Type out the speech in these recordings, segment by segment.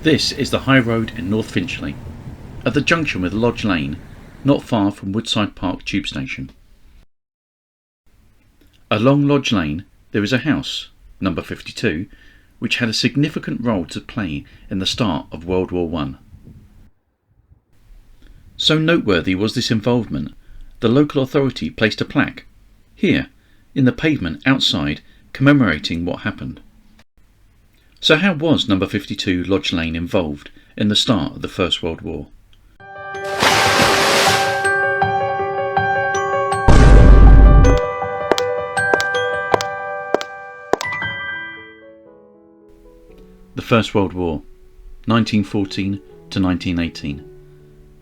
This is the High Road in North Finchley, at the junction with Lodge Lane, not far from Woodside Park Tube Station. Along Lodge Lane there is a house, number 52, which had a significant role to play in the start of World War I. So noteworthy was this involvement, the local authority placed a plaque, here, in the pavement outside, commemorating what happened. So how was number 52 Lodge Lane involved in the start of the First World War? The First World War, 1914 to 1918.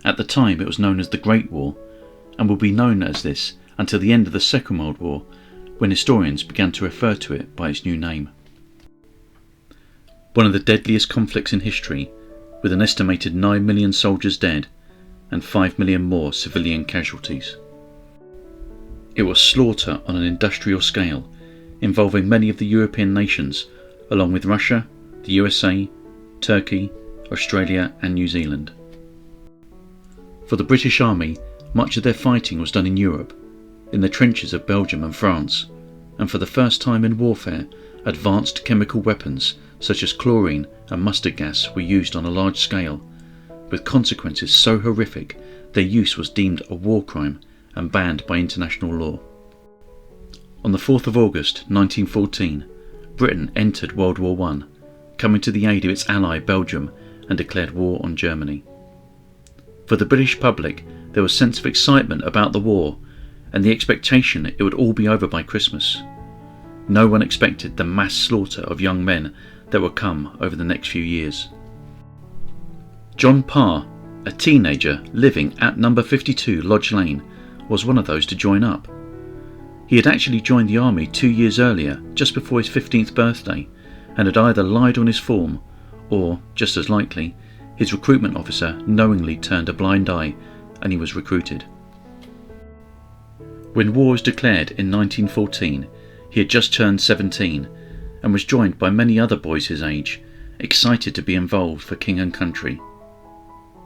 At the time it was known as the Great War, and will be known as this until the end of the Second World War, when historians began to refer to it by its new name. One of the deadliest conflicts in history, with an estimated 9 million soldiers dead and 5 million more civilian casualties. It was slaughter on an industrial scale, involving many of the European nations, along with Russia, the USA, Turkey, Australia and New Zealand. For the British Army, much of their fighting was done in Europe, in the trenches of Belgium and France, and for the first time in warfare, advanced chemical weapons such as chlorine and mustard gas were used on a large scale, with consequences so horrific their use was deemed a war crime and banned by international law. On the 4th of August 1914, Britain entered World War I, coming to the aid of its ally Belgium, and declared war on Germany. For the British public there was a sense of excitement about the war and the expectation it would all be over by Christmas. No one expected the mass slaughter of young men that would come over the next few years. John Parr, a teenager living at number 52 Lodge Lane, was one of those to join up. He had actually joined the army 2 years earlier, just before his 15th birthday, and had either lied on his form or, just as likely, his recruitment officer knowingly turned a blind eye and he was recruited. When war was declared in 1914, he had just turned 17 and was joined by many other boys his age, excited to be involved for king and country.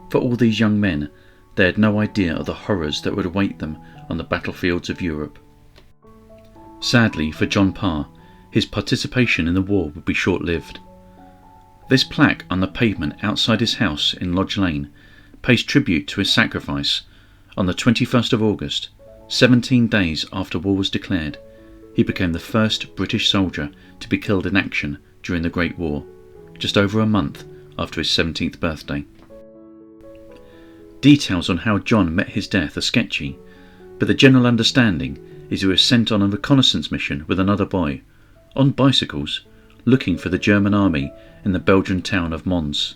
For all these young men, they had no idea of the horrors that would await them on the battlefields of Europe. Sadly for John Parr, his participation in the war would be short-lived. This plaque on the pavement outside his house in Lodge Lane pays tribute to his sacrifice. On the 21st of August, 17 days after war was declared, he became the first British soldier to be killed in action during the Great War, just over a month after his 17th birthday. Details on how John met his death are sketchy, but the general understanding is he was sent on a reconnaissance mission with another boy, on bicycles, looking for the German army in the Belgian town of Mons.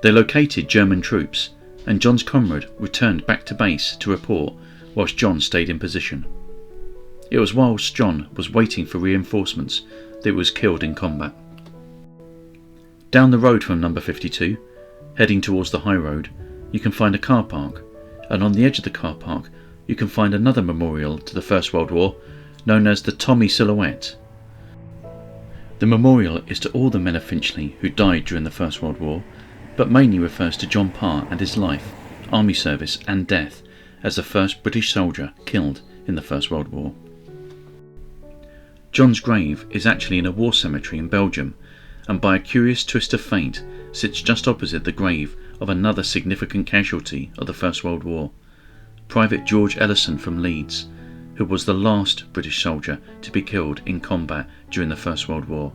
They located German troops, and John's comrade returned back to base to report whilst John stayed in position. It was whilst John was waiting for reinforcements that he was killed in combat. Down the road from number 52, heading towards the high road, you can find a car park, and on the edge of the car park you can find another memorial to the First World War known as the Tommy Silhouette. The memorial is to all the men of Finchley who died during the First World War, but mainly refers to John Parr and his life, army service and death as the first British soldier killed in the First World War. John's grave is actually in a war cemetery in Belgium, and by a curious twist of fate sits just opposite the grave of another significant casualty of the First World War, Private George Ellison from Leeds, who was the last British soldier to be killed in combat during the First World War,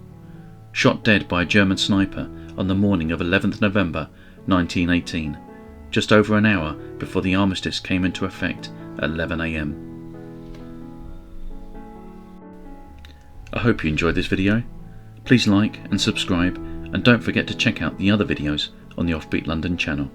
shot dead by a German sniper on the morning of 11th November 1918, just over an hour before the armistice came into effect at 11 AM. I hope you enjoyed this video. Please like and subscribe, and don't forget to check out the other videos on the Offbeat London channel.